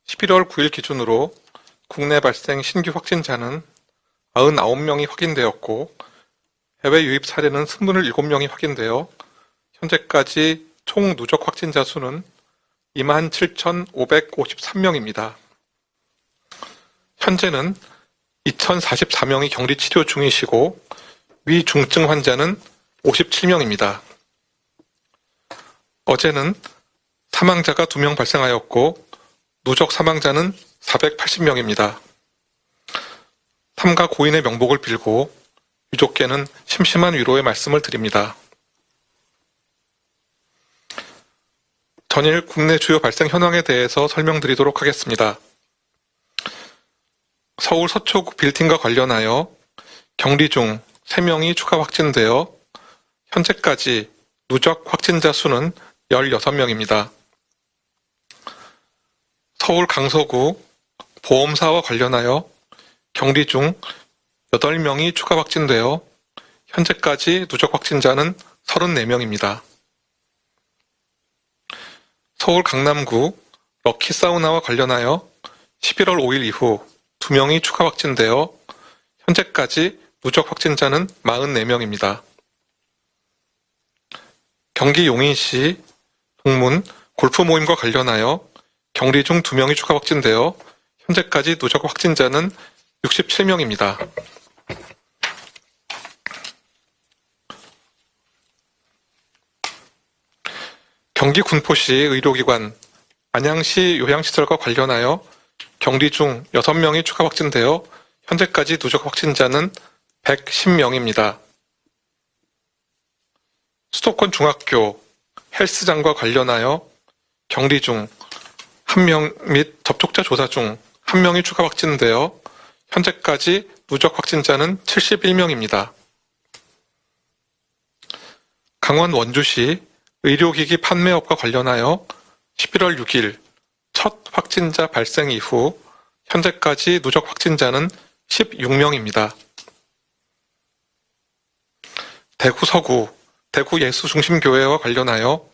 11월 9일 기준으로 국내 발생 신규 확진자는 99명이 확인되었고 해외 유입 사례는 27명이 확인되어 현재까지 총 누적 확진자 수는 27,553명입니다. 현재는 2,044명이 격리 치료 중이시고 위중증 환자는 57명입니다. 어제는 사망자가 2명 발생하였고 누적 사망자는 480명입니다. 삼가 고인의 명복을 빌고 유족께는 심심한 위로의 말씀을 드립니다. 전일 국내 주요 발생 현황에 대해서 설명드리도록 하겠습니다. 서울 서초구 빌딩과 관련하여 격리 중 3명이 추가 확진되어 현재까지 누적 확진자 수는 16명입니다. 서울 강서구 보험사와 관련하여 격리 중 8명이 추가 확진되어 현재까지 누적 확진자는 34명입니다. 서울 강남구 럭키사우나와 관련하여 11월 5일 이후 2명이 추가 확진되어 현재까지 누적 확진자는 44명입니다. 경기 용인시 동문 골프 모임과 관련하여 격리 중 2명이 추가 확진되어 현재까지 누적 확진자는 67명입니다. 경기 군포시 의료기관 안양시 요양시설과 관련하여 격리 중 6명이 추가 확진되어 현재까지 누적 확진자는 110명입니다. 수도권 중학교 헬스장과 관련하여 격리 중 1명 및 접촉자 조사 중 1명이 추가 확진되어 현재까지 누적 확진자는 71명입니다. 강원 원주시 의료기기 판매업과 관련하여 11월 6일 첫 확진자 발생 이후 현재까지 누적 확진자는 16명입니다. 대구 서구 대구예수중심교회와 관련하여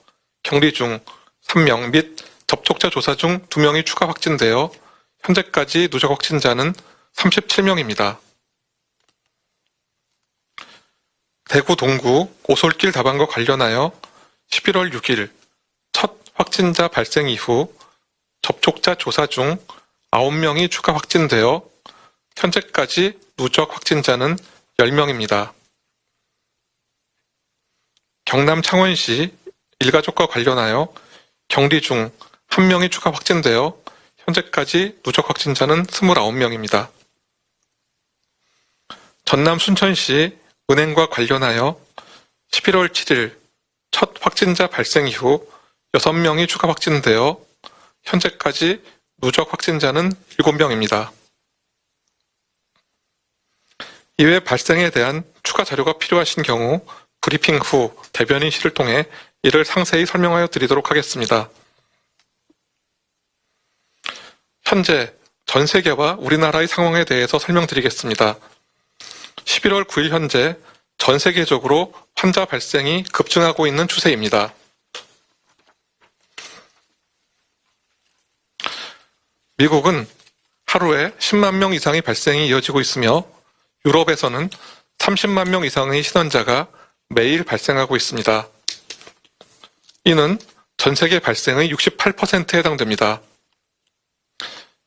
격리 중 3명 및 접촉자 조사 중 2명이 추가 확진되어 현재까지 누적 확진자는 37명입니다. 대구 동구 오솔길 다방과 관련하여 11월 6일 첫 확진자 발생 이후 접촉자 조사 중 9명이 추가 확진되어 현재까지 누적 확진자는 10명입니다. 경남 창원시 일가족과 관련하여 격리 중 1명이 추가 확진되어 현재까지 누적 확진자는 29명입니다. 전남 순천시 은행과 관련하여 11월 7일 첫 확진자 발생 이후 6명이 추가 확진되어 현재까지 누적 확진자는 7명입니다. 이외 발생에 대한 추가 자료가 필요하신 경우 브리핑 후 대변인실을 통해 이를 상세히 설명하여 드리도록 하겠습니다. 현재 전 세계와 우리나라의 상황에 대해서 설명드리겠습니다. 11월 9일 현재 전 세계적으로 환자 발생이 급증하고 있는 추세입니다. 미국은 하루에 10만 명 이상의 발생이 이어지고 있으며 유럽에서는 30만 명 이상의 신환자가 매일 발생하고 있습니다. 이는 전 세계 발생의 68%에 해당됩니다.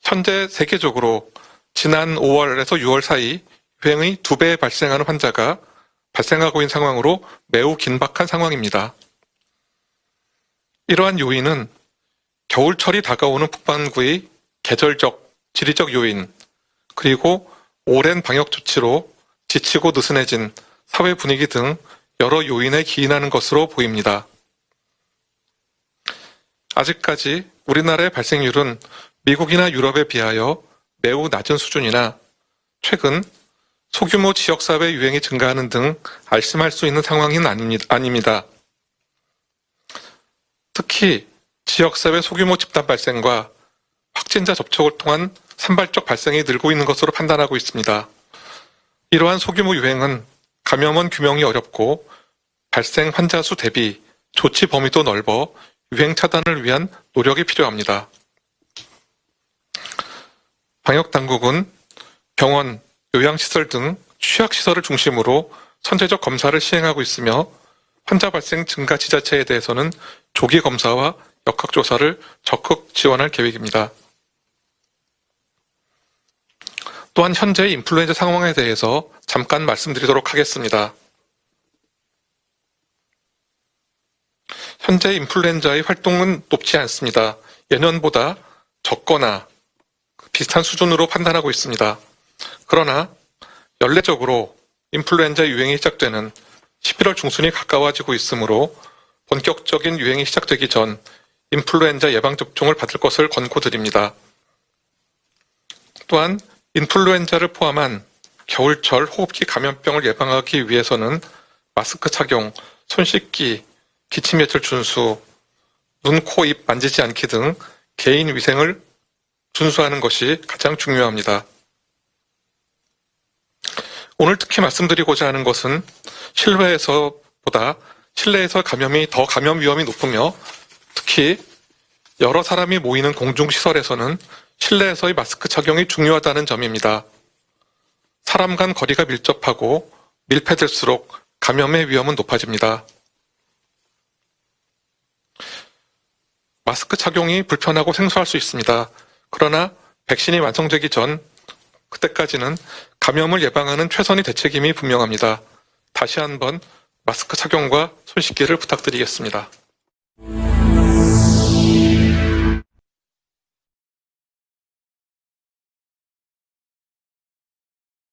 현재 세계적으로 지난 5월에서 6월 사이 유행의 2배 발생하는 환자가 발생하고 있는 상황으로 매우 긴박한 상황입니다. 이러한 요인은 겨울철이 다가오는 북반구의 계절적, 지리적 요인, 그리고 오랜 방역 조치로 지치고 느슨해진 사회 분위기 등 여러 요인에 기인하는 것으로 보입니다. 아직까지 우리나라의 발생률은 미국이나 유럽에 비하여 매우 낮은 수준이나 최근 소규모 지역사회 유행이 증가하는 등 안심할 수 있는 상황은 아닙니다. 특히 지역사회 소규모 집단 발생과 확진자 접촉을 통한 산발적 발생이 늘고 있는 것으로 판단하고 있습니다. 이러한 소규모 유행은 감염원 규명이 어렵고 발생 환자 수 대비 조치 범위도 넓어 유행 차단을 위한 노력이 필요합니다. 방역당국은 병원, 요양시설 등 취약시설을 중심으로 선제적 검사를 시행하고 있으며 환자 발생 증가 지자체에 대해서는 조기 검사와 역학조사를 적극 지원할 계획입니다. 또한 현재의 인플루엔자 상황에 대해서 잠깐 말씀드리도록 하겠습니다. 현재 인플루엔자의 활동은 높지 않습니다. 예년보다 적거나 비슷한 수준으로 판단하고 있습니다. 그러나 연례적으로 인플루엔자 유행이 시작되는 11월 중순이 가까워지고 있으므로 본격적인 유행이 시작되기 전 인플루엔자 예방접종을 받을 것을 권고드립니다. 또한 인플루엔자를 포함한 겨울철 호흡기 감염병을 예방하기 위해서는 마스크 착용, 손 씻기, 기침 예절 준수, 눈, 코, 입 만지지 않기 등 개인 위생을 준수하는 것이 가장 중요합니다. 오늘 특히 말씀드리고자 하는 것은 실외에서보다 실내에서 감염이 더 감염 위험이 높으며 특히 여러 사람이 모이는 공중시설에서는 실내에서의 마스크 착용이 중요하다는 점입니다. 사람 간 거리가 밀접하고 밀폐될수록 감염의 위험은 높아집니다. 마스크 착용이 불편하고 생소할 수 있습니다. 그러나 백신이 완성되기 전 그때까지는 감염을 예방하는 최선의 대책임이 분명합니다. 다시 한번 마스크 착용과 손 씻기를 부탁드리겠습니다.